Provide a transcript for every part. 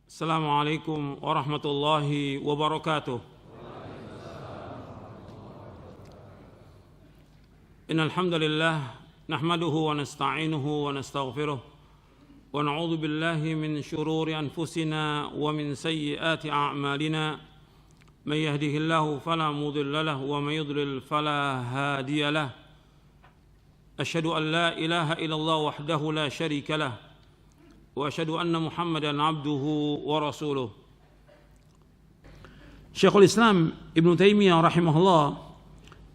Assalamualaikum warahmatullahi wabarakatuh. Innal hamdalillah nahmaduhu wa nasta'inuhu wa nastaghfiruh wa na'udzu billahi min shururi anfusina wa min sayyiati a'malina. May yahdihillahu fala mudilla lahu wa may yudlil fala hadiya lahu. Asyhadu an la ilaha illallah wahdahu la syarika lahu wa asyhadu anna Muhammadan abduhu wa rasuluh. Syekhul Islam Ibnu Taimiyah rahimahullah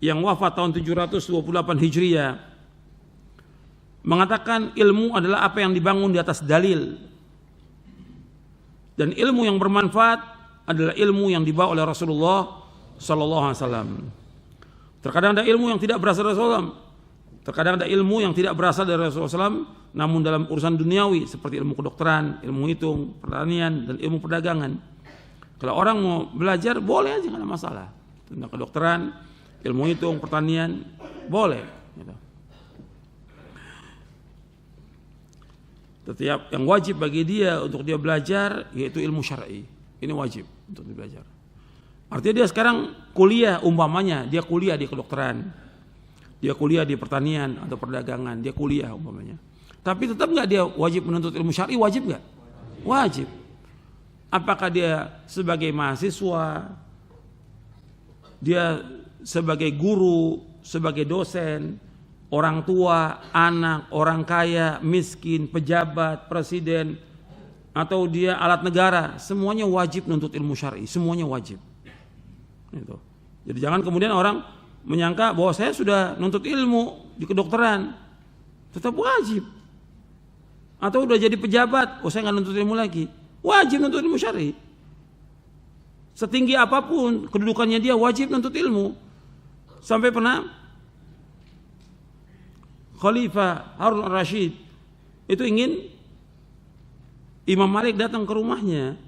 yang wafat tahun 728 Hijriah mengatakan ilmu adalah apa yang dibangun di atas dalil, dan ilmu yang bermanfaat adalah ilmu yang dibawa oleh Rasulullah sallallahu alaihi wasallam. Terkadang ada ilmu yang tidak berasal dari Rasulullah, terkadang ada ilmu yang tidak berasal dari Rasulullah SAW, namun dalam urusan duniawi seperti ilmu kedokteran, ilmu hitung, pertanian, dan ilmu perdagangan. Kalau orang mau belajar boleh aja, nggak ada masalah. Tentang kedokteran, ilmu hitung, pertanian, boleh. Gitu. Setiap yang wajib bagi dia untuk dia belajar yaitu ilmu syar'i. Ini wajib untuk dia belajar. Artinya dia sekarang kuliah, umpamanya dia kuliah di kedokteran, dia kuliah di pertanian atau perdagangan, dia kuliah umpamanya. Tapi tetap nggak dia wajib menuntut ilmu syar'i? Wajib nggak? Wajib. Apakah dia sebagai mahasiswa, dia sebagai guru, sebagai dosen, orang tua, anak, orang kaya, miskin, pejabat, presiden, atau dia alat negara, semuanya wajib menuntut ilmu syar'i, semuanya wajib. Gitu. Jadi jangan kemudian orang menyangka bahwa saya sudah nuntut ilmu di kedokteran, tetap wajib. Atau udah jadi pejabat, saya nggak nuntut ilmu lagi, wajib nuntut ilmu syar'i. Setinggi apapun kedudukannya dia wajib nuntut ilmu. Sampai pernah Khalifah Harun al-Rashid itu ingin Imam Malik datang ke rumahnya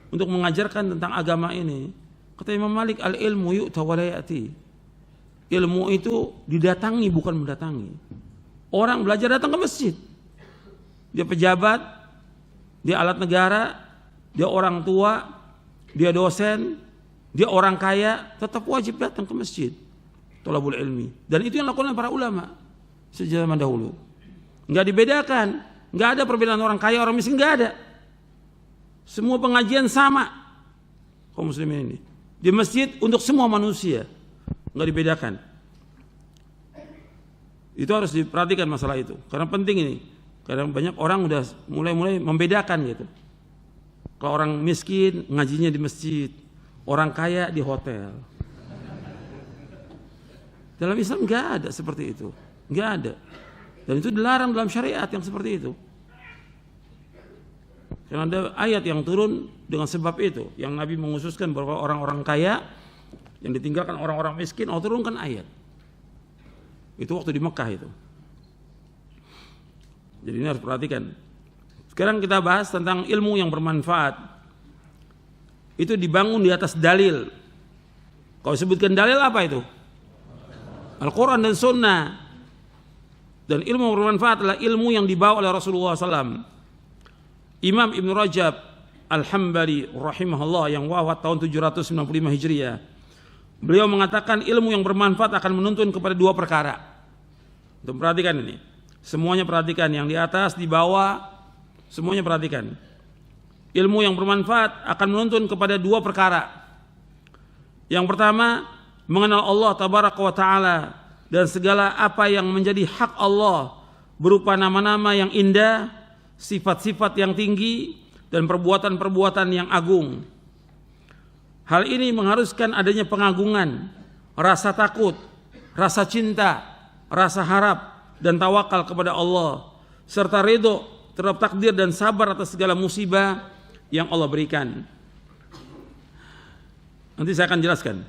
untuk mengajarkan tentang agama ini. Kata Imam Malik, al-ilmu yu'ta wa la ya'ti. Ilmu itu didatangi bukan mendatangi. Orang belajar datang ke masjid. Dia pejabat, dia alat negara, dia orang tua, dia dosen, dia orang kaya, tetap wajib datang ke masjid. Thalabul ilmi. Dan itu yang dilakukan para ulama sejak zaman dahulu. Enggak dibedakan, enggak ada perbedaan orang kaya, orang miskin, enggak ada. Semua pengajian sama kaum muslimin ini. Di masjid untuk semua manusia. Enggak dibedakan. Itu harus diperhatikan masalah itu, karena penting ini. Karena banyak orang udah mulai membedakan gitu. Kalau orang miskin ngajinya di masjid, orang kaya di hotel. Dalam Islam nggak ada seperti itu, nggak ada. Dan itu dilarang dalam syariat yang seperti itu. Karena ada ayat yang turun dengan sebab itu, yang Nabi menghususkan bahwa orang-orang kaya yang ditinggalkan orang-orang miskin, Allah turunkan ayat. Itu waktu di Mekah itu. Jadi ini harus perhatikan. Sekarang kita bahas tentang ilmu yang bermanfaat. Itu dibangun di atas dalil. Kalau sebutkan dalil apa itu? Al-Quran dan Sunnah. Dan ilmu yang bermanfaat adalah ilmu yang dibawa oleh Rasulullah SAW. Imam Ibn Rajab Al-Hambali rahimahullah yang wafat tahun 795 Hijriah. Beliau mengatakan ilmu yang bermanfaat akan menuntun kepada dua perkara. Untuk perhatikan ini. Semuanya perhatikan, yang di atas, di bawah, semuanya perhatikan. Ilmu yang bermanfaat akan menuntun kepada dua perkara. Yang pertama, mengenal Allah tabaraka wa ta'ala dan segala apa yang menjadi hak Allah berupa nama-nama yang indah, sifat-sifat yang tinggi, dan perbuatan-perbuatan yang agung. Hal ini mengharuskan adanya pengagungan, rasa takut, rasa cinta, rasa harap, dan tawakal kepada Allah, serta ridho terhadap takdir dan sabar atas segala musibah yang Allah berikan. Nanti saya akan jelaskan.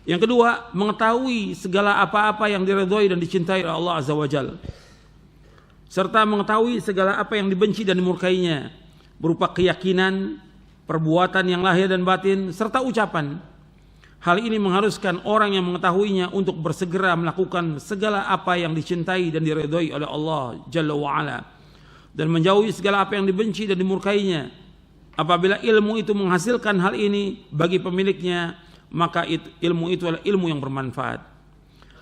Yang kedua, mengetahui segala apa-apa yang diridhoi dan dicintai oleh Allah Azza wa Jalla, serta mengetahui segala apa yang dibenci dan dimurkainya, berupa keyakinan, perbuatan yang lahir dan batin, serta ucapan. Hal ini mengharuskan orang yang mengetahuinya untuk bersegera melakukan segala apa yang dicintai dan diridhoi oleh Allah Jalla wa'ala, dan menjauhi segala apa yang dibenci dan dimurkainya, apabila ilmu itu menghasilkan hal ini bagi pemiliknya, maka ilmu itu adalah ilmu yang bermanfaat.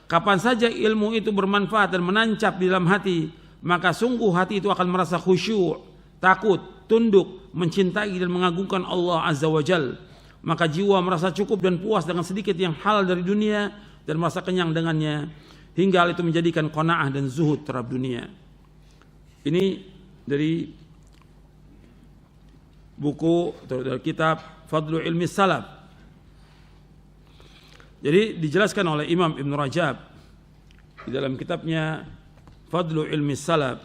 Kapan saja ilmu itu bermanfaat dan menancap di dalam hati, maka sungguh hati itu akan merasa khusyuk, takut, tunduk, mencintai dan mengagungkan Allah Azza wa Jal. Maka jiwa merasa cukup dan puas dengan sedikit yang halal dari dunia dan merasa kenyang dengannya, hingga hal itu menjadikan qanaah dan zuhud terhadap dunia. Ini dari buku atau dari kitab Fadlu Ilmi Salaf. Jadi dijelaskan oleh Imam Ibn Rajab di dalam kitabnya Fadlu Ilmi Salaf,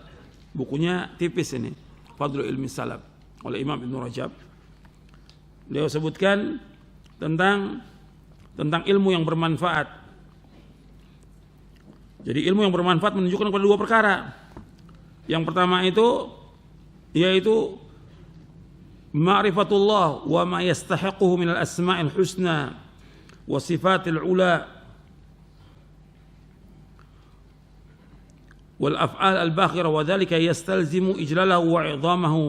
bukunya tipis ini, Fadlu Ilmi Salaf oleh Imam Ibn Rajab. Beliau sebutkan tentang ilmu yang bermanfaat. Jadi ilmu yang bermanfaat menunjukkan kepada dua perkara. Yang pertama itu yaitu ma'rifatullah wa ma yastahiquhu min al-asma'il husna wa sifatil ula wal af'al al-bakhirah, wa dhalika yastalzimu ijlalahu wa 'idhamahu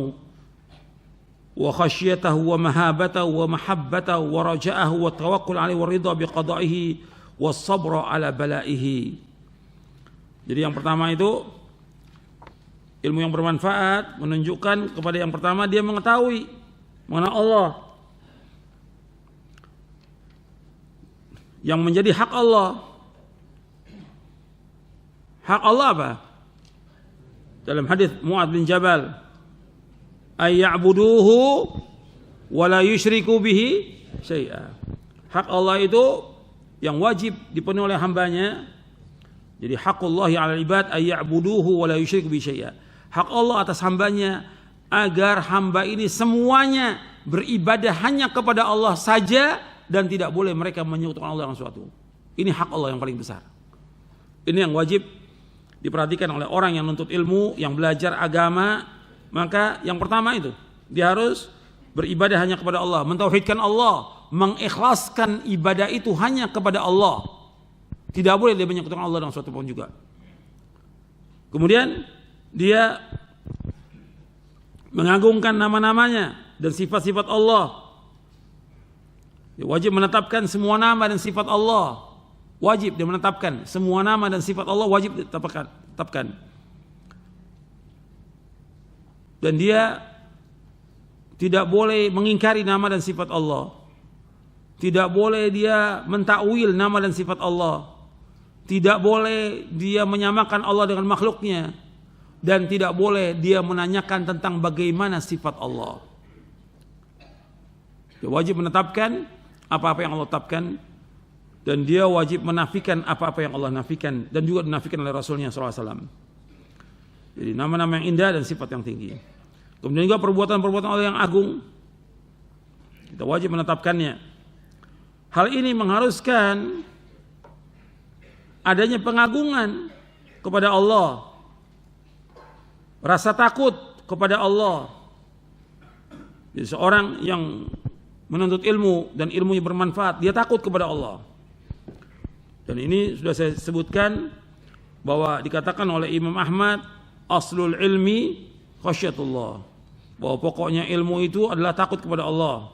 wa khasyatahu wa mahabatahu wa mahabbatahu wa raja'ahu wa tawakkul 'alaihi wa ridha bi qada'ihi wa sabra 'ala bala'ihi. Jadi yang pertama itu ilmu yang bermanfaat menunjukkan kepada yang pertama dia mengetahui mengenai Allah yang menjadi hak Allah. Hak Allah apa? Dalam hadis Mu'adz bin Jabal, ay ya'buduhu wa la yusyriku bihi syai'a. Hak Allah itu yang wajib dipenuhi oleh hambanya. Jadi haqullahi 'alal ibad ay ya'buduhu wa la yusyriku bihi syai'a. Hak Allah atas hambanya agar hamba ini semuanya beribadah hanya kepada Allah saja dan tidak boleh mereka menyekutukan Allah dengan sesuatu. Ini hak Allah yang paling besar. Ini yang wajib diperhatikan oleh orang yang menuntut ilmu, yang belajar agama. Maka yang pertama itu dia harus beribadah hanya kepada Allah, mentauhidkan Allah, mengikhlaskan ibadah itu hanya kepada Allah. Tidak boleh dia menyekutukan Allah dengan sesuatu pun juga. Kemudian dia mengagungkan nama-namanya dan sifat-sifat Allah. Dia wajib menetapkan semua nama dan sifat Allah. Wajib dia menetapkan semua nama dan sifat Allah, wajib ditetapkan. Dan dia tidak boleh mengingkari nama dan sifat Allah. Tidak boleh dia mentakwil nama dan sifat Allah. Tidak boleh dia menyamakan Allah dengan makhluknya. Dan tidak boleh dia menanyakan tentang bagaimana sifat Allah. Dia wajib menetapkan apa-apa yang Allah tetapkan, dan dia wajib menafikan apa-apa yang Allah nafikan dan juga dinafikan oleh Rasulnya SAW. Jadi nama-nama yang indah dan sifat yang tinggi. Kemudian juga perbuatan-perbuatan Allah yang agung, kita wajib menetapkannya. Hal ini mengharuskan adanya pengagungan kepada Allah, rasa takut kepada Allah. Jadi seorang yang menuntut ilmu dan ilmunya bermanfaat, dia takut kepada Allah. Dan ini sudah saya sebutkan bahwa dikatakan oleh Imam Ahmad, aslul ilmi khasyatullah, bahwa pokoknya ilmu itu adalah takut kepada Allah.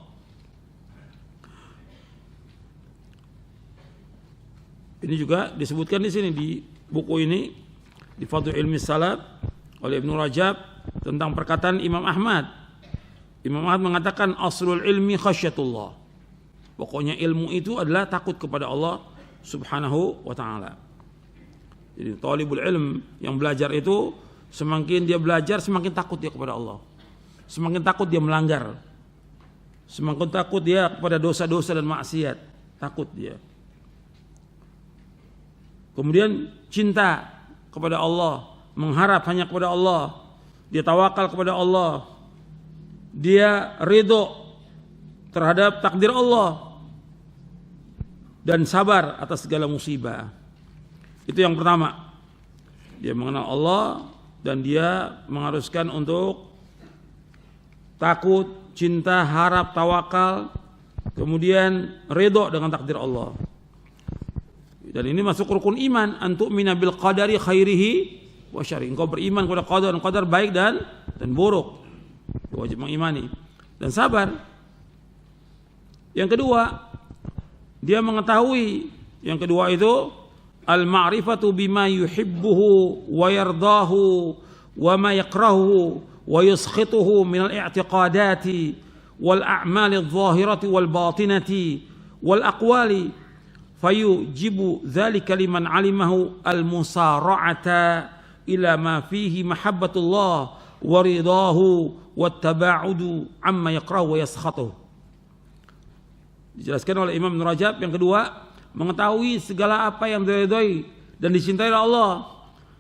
Ini juga disebutkan di sini di buku ini, di Fadlu Ilmi Salaf oleh Ibn Rajab, tentang perkataan Imam Ahmad. Imam Ahmad mengatakan aslul ilmi khasyatullah, pokoknya ilmu itu adalah takut kepada Allah Subhanahu wa ta'ala. Jadi talibul ilm yang belajar itu, semakin dia belajar semakin takut dia kepada Allah, semakin takut dia melanggar, semakin takut dia kepada dosa-dosa dan maksiat, takut dia. Kemudian cinta kepada Allah, mengharap hanya kepada Allah, dia tawakal kepada Allah, dia ridho terhadap takdir Allah, dan sabar atas segala musibah. Itu yang pertama. Dia mengenal Allah dan dia mengharuskan untuk takut, cinta, harap, tawakal, kemudian ridho dengan takdir Allah. Dan ini masuk rukun iman, antu'mina bil qadari khairihi wa syarri. Engkau beriman kepada qadar baik dan buruk. Wajib mengimani. dan sabar. Yang kedua, dia mengetahui. Yang kedua itu al-ma'rifatu bima yuhibbuhu wa yardahu wa ma yakrahuhu wa yuskhituhu min al-i'tiqadati wal a'mali adh-dhahirati wal batinati wal aqwali fayujibu dzalika liman 'alimahu al-musara'ata ila ma fihi mahabbatullah wa ridahu wat taba'udu amma yakrahu wa yaskhatuhu. Dijelaskan oleh Imam Ibnu Rajab. Yang kedua, mengetahui segala apa yang diridhoi dan dicintai oleh Allah,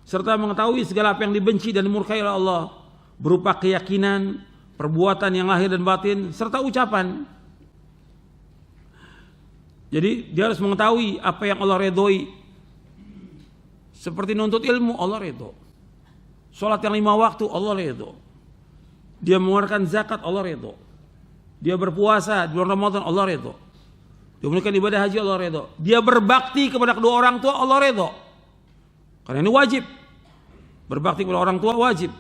serta mengetahui segala apa yang dibenci dan dimurkai oleh Allah, berupa keyakinan, perbuatan yang lahir dan batin, serta ucapan. Jadi dia harus mengetahui apa yang Allah ridhoi. Seperti nuntut ilmu, Allah ridho. Salat yang 5 waktu, Allah ridho. Dia mengeluarkan zakat, Allah ridho. Dia berpuasa di bulan Ramadan, Allah ridho. Dia menunaikan ibadah haji, Allah ridho. Dia berbakti kepada kedua orang tua, Allah ridho. Karena ini wajib. Berbakti kepada orang tua wajib.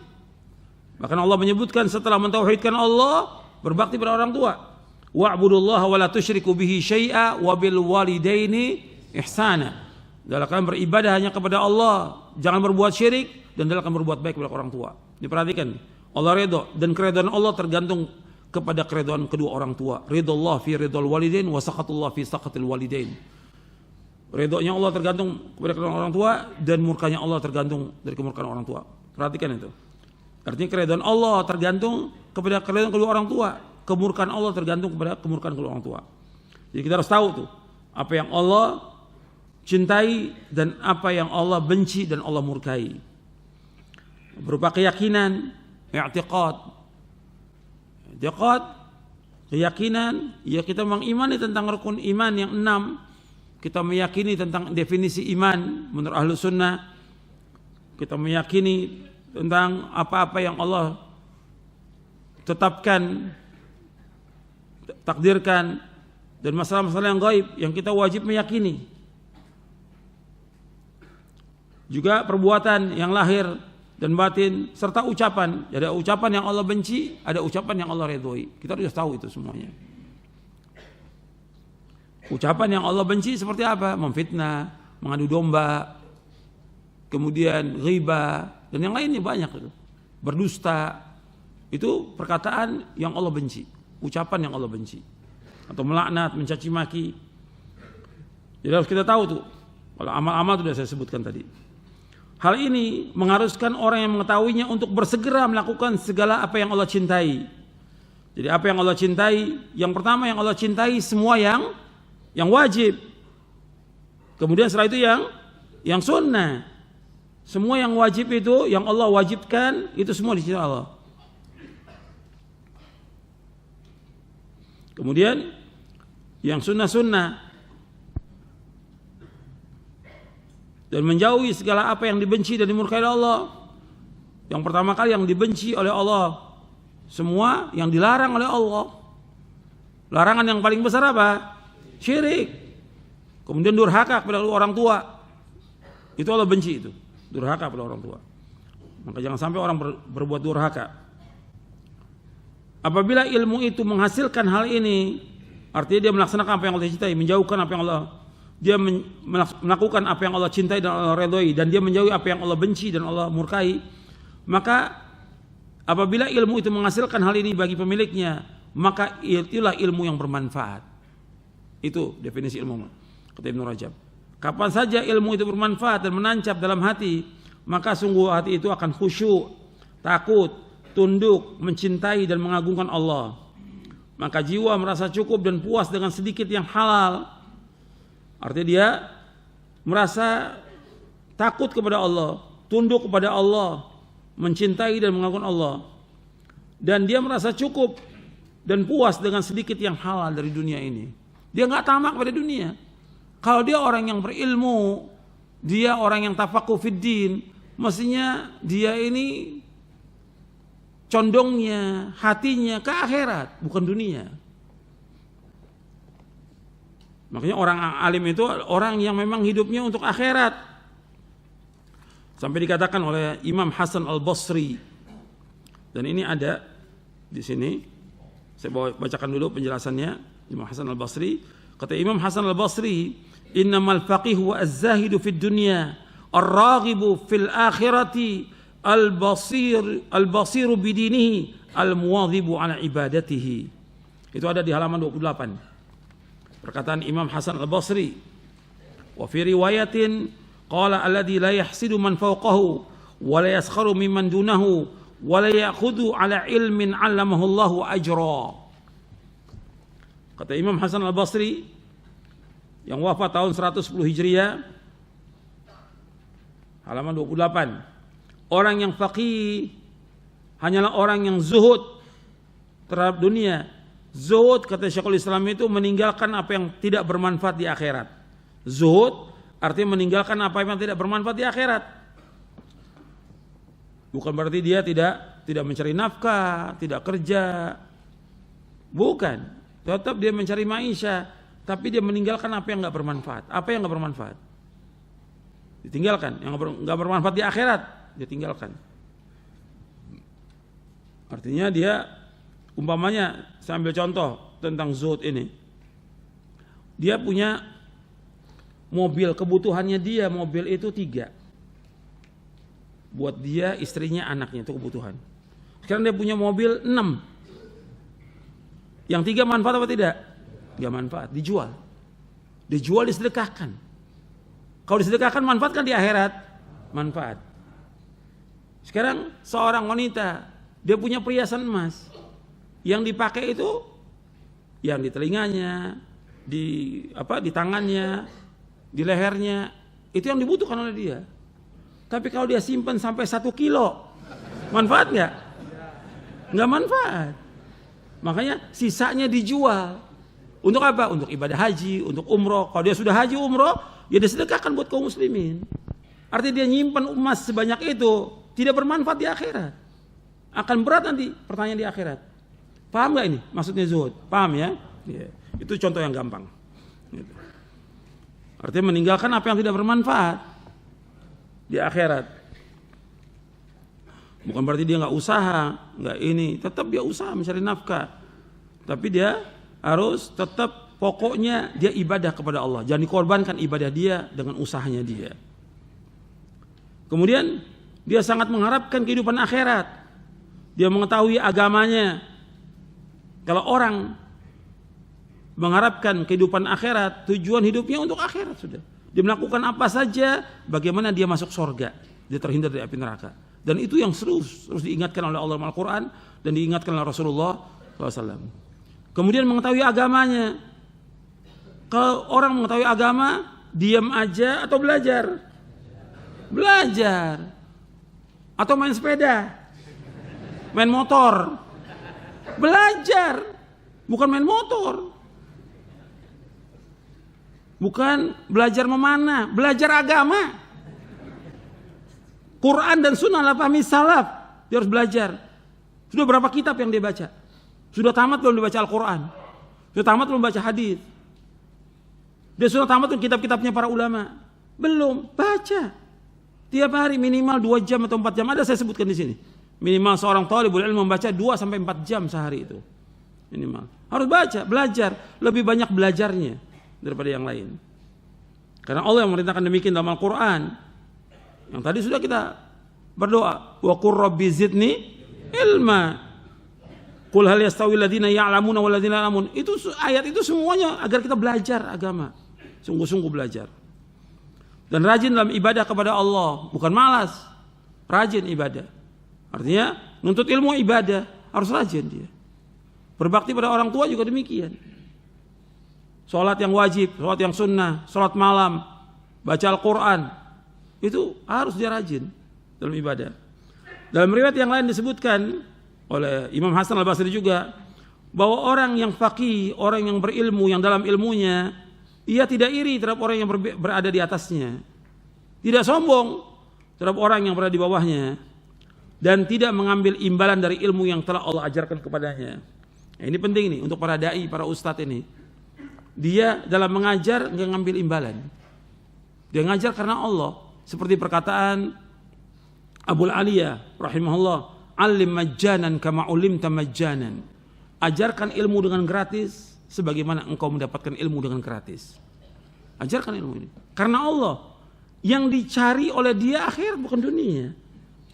Bahkan Allah menyebutkan setelah mentauhidkan Allah, berbakti kepada orang tua. Wa'budullaha wa la tusyriku bihi syai'a wa bil walidaini ihsana. Dalam beribadah hanya kepada Allah, jangan berbuat syirik, dan dalam berbuat baik kepada orang tua. Diperhatikan, Allah ridho, dan keridhaan Allah tergantung kepada keridhaan kedua orang tua. Ridullah fi ridul walidain wa sakhatullah fi sakhatil walidain. Ridhonya Allah tergantung kepada keridhaan orang tua, dan murkanya Allah tergantung dari kemurkaan orang tua. Perhatikan itu. Artinya keridhaan Allah tergantung kepada keridhaan kedua orang tua, kemurkaan Allah tergantung kepada kemurkaan kedua orang tua. Jadi kita harus tahu tuh apa yang Allah cintai dan apa yang Allah benci dan Allah murkai. Berupa keyakinan, i'tiqad, keyakinan, ya kita mengimani tentang rukun iman yang 6. Kita meyakini tentang definisi iman menurut ahlu sunnah. Kita meyakini tentang apa-apa yang Allah tetapkan, takdirkan, dan masalah-masalah yang gaib yang kita wajib meyakini. Juga perbuatan yang lahir dan batin, serta ucapan. Ada ucapan yang Allah benci, ada ucapan yang Allah ridhoi. Kita harus tahu itu semuanya. Ucapan yang Allah benci seperti apa? Memfitnah, mengadu domba, kemudian ghibah, dan yang lainnya banyak itu. Berdusta, itu perkataan yang Allah benci, ucapan yang Allah benci. Atau melaknat, mencaci maki. Jadi harus kita tahu tuh. Kalau amal-amal itu sudah saya sebutkan tadi. Hal ini mengharuskan orang yang mengetahuinya untuk bersegera melakukan segala apa yang Allah cintai. Jadi apa yang Allah cintai? Yang pertama yang Allah cintai semua yang wajib. Kemudian setelah itu yang sunnah. Semua yang wajib itu, yang Allah wajibkan, itu semua dicintai Allah. Kemudian yang sunnah-sunnah. Dan menjauhi segala apa yang dibenci dan dimurkai oleh Allah. Yang pertama kali yang dibenci oleh Allah, semua yang dilarang oleh Allah. Larangan yang paling besar apa? Syirik. Kemudian durhaka kepada orang tua. Itu Allah benci itu. Durhaka kepada orang tua. Maka jangan sampai orang berbuat durhaka. Apabila ilmu itu menghasilkan hal ini, artinya dia melaksanakan apa yang Allah cintai, menjauhkan apa yang Allah, dia melakukan apa yang Allah cintai dan Allah redhoi, dan dia menjauhi apa yang Allah benci dan Allah murkai. Maka apabila ilmu itu menghasilkan hal ini bagi pemiliknya, maka itulah ilmu yang bermanfaat. Itu definisi ilmu kata Ibnu Rajab. Kapan saja ilmu itu bermanfaat dan menancap dalam hati, maka sungguh hati itu akan khusyuk, takut, tunduk, mencintai dan mengagungkan Allah. Maka jiwa merasa cukup dan puas dengan sedikit yang halal. Artinya dia merasa takut kepada Allah, tunduk kepada Allah, mencintai dan mengagungkan Allah. Dan dia merasa cukup dan puas dengan sedikit yang halal dari dunia ini. Dia nggak tamak pada dunia. Kalau dia orang yang berilmu, dia orang yang tafaqquh fiddin, mestinya dia ini condongnya, hatinya ke akhirat, bukan dunia. Makanya orang alim itu orang yang memang hidupnya untuk akhirat. Sampai dikatakan oleh Imam Hasan Al-Basri. Dan ini ada di sini. Saya bacakan dulu penjelasannya Imam Hasan Al-Basri. Kata Imam Hasan Al-Basri, innamal faqihu wa az-zahidu fid dunya ar-raghibu fil akhirati al-basiru bidinihi al-muwadhibu ala ibadatihi. Itu ada di halaman 28. Perkataan Imam Hasan Al-Basri. Wa fi riwayatin qala alladhi la yahsidu man fawqahu wa la yaskharu mimman dunahu wa la ya'khudhu ala ilmin 'allamahu Allahu ajra. Kata Imam Hasan Al-Basri yang wafat tahun 110 Hijriah, halaman 28. Orang yang faqih hanyalah orang yang zuhud terhadap dunia. Zuhud kata Syekhul Islam itu meninggalkan apa yang tidak bermanfaat di akhirat. Zuhud artinya meninggalkan apa yang tidak bermanfaat di akhirat. Bukan berarti dia tidak mencari nafkah, tidak kerja. Bukan. Tetap dia mencari maisha, tapi dia meninggalkan apa yang nggak bermanfaat. Apa yang nggak bermanfaat? Ditinggalkan. Yang nggak bermanfaat di akhirat, dia tinggalkan. Artinya dia, umpamanya, saya ambil contoh tentang zuhud ini. Dia punya mobil, kebutuhannya dia mobil itu 3. Buat dia, istrinya, anaknya, itu kebutuhan. Sekarang dia punya mobil 6. Yang 3 manfaat apa tidak? Gak manfaat, dijual. Dijual, disedekahkan. Kalau disedekahkan manfaat kan di akhirat? Manfaat. Sekarang seorang wanita, dia punya perhiasan emas. Yang dipakai itu yang di telinganya, di tangannya, di lehernya, itu yang dibutuhkan oleh dia. Tapi kalau dia simpan sampai 1 kilo, manfaat nggak? Nggak manfaat. Makanya sisanya dijual. Untuk apa? Untuk ibadah haji, untuk umroh. Kalau dia sudah haji umroh, ya dia sedekahkan buat kaum muslimin. Artinya dia nyimpan emas sebanyak itu tidak bermanfaat di akhirat. Akan berat nanti pertanyaan di akhirat. Paham nggak ini? Maksudnya zuhud. Paham ya? Ya. Itu contoh yang gampang. Gitu. Artinya meninggalkan apa yang tidak bermanfaat di akhirat. Bukan berarti dia nggak usaha, nggak ini. Tetap dia usaha mencari nafkah. Tapi dia harus tetap pokoknya dia ibadah kepada Allah. Jangan dikorbankan ibadah dia dengan usahanya dia. Kemudian dia sangat mengharapkan kehidupan akhirat. Dia mengetahui agamanya. Kalau orang mengharapkan kehidupan akhirat, tujuan hidupnya untuk akhirat sudah. Dia melakukan apa saja, bagaimana dia masuk surga, dia terhindar dari api neraka. Dan itu yang terus diingatkan oleh Allah Al-Quran dan diingatkan oleh Rasulullah SAW. Kemudian mengetahui agamanya. Kalau orang mengetahui agama, diam aja atau belajar? Belajar. Atau main sepeda? Main motor? Belajar. Bukan main motor. Bukan belajar memanah, belajar agama. Quran dan sunnah lah pahami salaf. Dia harus belajar. Sudah berapa kitab yang dia baca? Sudah tamat belum dibaca Al-Quran? Sudah tamat belum baca hadis? Dia sudah tamat belum kitab-kitabnya para ulama? Belum, baca. Tiap hari minimal 2 jam atau 4 jam. Ada saya sebutkan di sini. Minimal seorang thalibul ilmu membaca 2 sampai 4 jam sehari itu. Minimal. Harus baca, belajar. Lebih banyak belajarnya daripada yang lain. Karena Allah yang memerintahkan demikian dalam Al-Quran. Yang tadi sudah kita berdoa, wa qur rabbi zidni ilma. Qul hal yastawi alladziina ya'lamuna wal ladziina la ya'lamun. Itu ayat itu semuanya agar kita belajar agama. Sungguh-sungguh belajar. Dan rajin dalam ibadah kepada Allah, bukan malas. Rajin ibadah. Artinya nuntut ilmu ibadah, harus rajin dia. Berbakti pada orang tua juga demikian. Salat yang wajib, salat yang sunnah, salat malam, baca Al-Quran. Itu harus dia rajin dalam ibadah. Dalam riwayat yang lain disebutkan oleh Imam Hasan Al-Basri juga bahwa orang yang faqih, orang yang berilmu, yang dalam ilmunya, ia tidak iri terhadap orang yang berada di atasnya. Tidak sombong terhadap orang yang berada di bawahnya. Dan tidak mengambil imbalan dari ilmu yang telah Allah ajarkan kepadanya. Nah, ini penting nih untuk para da'i, para ustadz ini. Dia dalam mengajar nggak ngambil imbalan. Dia ngajar karena Allah. Seperti perkataan Abul Aliyah rahimahullah, "Alim majjanan kama ulimta majjanan." ajarkan ilmu dengan gratis sebagaimana engkau mendapatkan ilmu dengan gratis. Ajarkan ilmu ini. Karena Allah yang dicari oleh dia akhirat bukan dunia.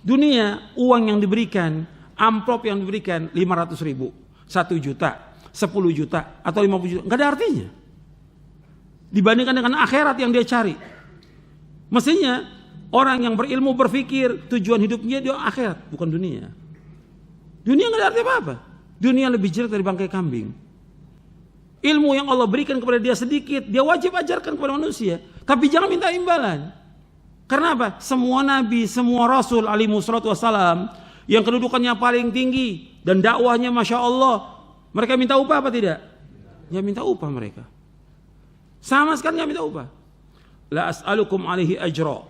Dunia, uang yang diberikan, amplop yang diberikan 500.000, 1 juta, 10 juta atau 50 juta, nggak ada artinya dibandingkan dengan akhirat yang dia cari. Mestinya orang yang berilmu berpikir tujuan hidupnya dia akhirat bukan dunia. Dunia nggak ada arti apa-apa. Dunia lebih jelek dari bangkai kambing. Ilmu yang Allah berikan kepada dia sedikit, dia wajib ajarkan kepada manusia, tapi jangan minta imbalan. Karena apa? Semua nabi, semua rasul alaihi wassalatu wassalam yang kedudukannya paling tinggi dan dakwahnya masya Allah, mereka minta upah apa tidak? Ya minta upah mereka. Sama sekali nggak minta upah. La as'alukum alaihi ajra.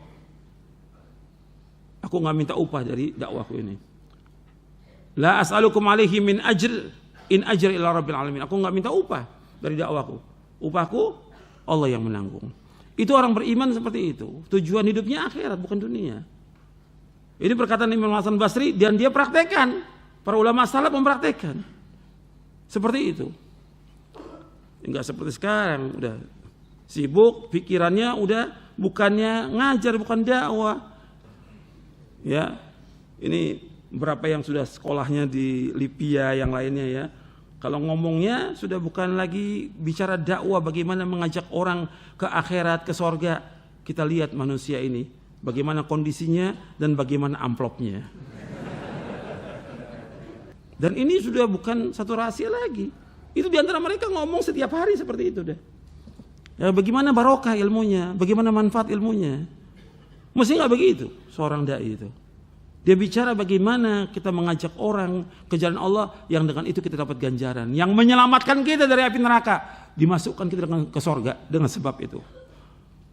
Aku nggak minta upah dari dakwahku ini. La as'alukum alaihi min ajr in ajri ila rabbil alamin. Aku nggak minta upah dari dakwahku. Upahku Allah yang menanggung. Itu orang beriman seperti itu. Tujuan hidupnya akhirat bukan dunia. Ini perkataan Imam Hasan Basri dan dia praktekkan. Para ulama salaf mempraktekkan. Seperti itu. Enggak seperti sekarang, udah sibuk, pikirannya udah bukannya ngajar, bukan dakwah. Ya. Ini berapa yang sudah sekolahnya di Libya yang lainnya ya. Kalau ngomongnya sudah bukan lagi bicara dakwah bagaimana mengajak orang ke akhirat, ke sorga. Kita lihat manusia ini, bagaimana kondisinya dan bagaimana amplopnya. Dan ini sudah bukan satu rahasia lagi. Itu diantara mereka ngomong setiap hari seperti itu deh. Ya, bagaimana barokah ilmunya, bagaimana manfaat ilmunya. Mesti nggak begitu seorang dai itu. Dia bicara bagaimana kita mengajak orang ke jalan Allah yang dengan itu kita dapat ganjaran. Yang menyelamatkan kita dari api neraka. Dimasukkan kita ke sorga dengan sebab itu.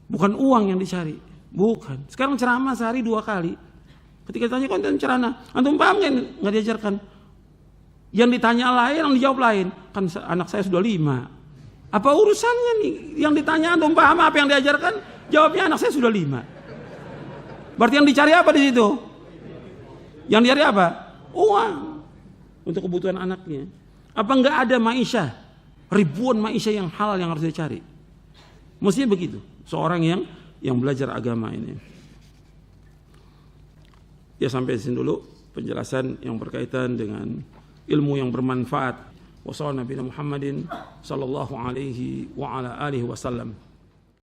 Bukan uang yang dicari. Bukan. Sekarang ceramah sehari 2 kali. Ketika ditanya konten ceramah, antum paham nggak diajarkan? Yang ditanya lain, yang dijawab lain. Kan anak saya sudah 5. Apa urusannya nih? Yang ditanya antum paham apa yang diajarkan? Jawabnya anak saya sudah 5. Berarti yang dicari apa di situ? Yang dicari apa? Uang untuk kebutuhan anaknya. Apa enggak ada maisha? Ribuan maisha yang halal yang harus dicari. Mestinya begitu. Seorang yang belajar agama ini. Ya sampai di sini dulu penjelasan yang berkaitan dengan ilmu yang bermanfaat. Wassallallahu Nabi Muhammadin sallallahu alaihi wa ala alihi wasallam.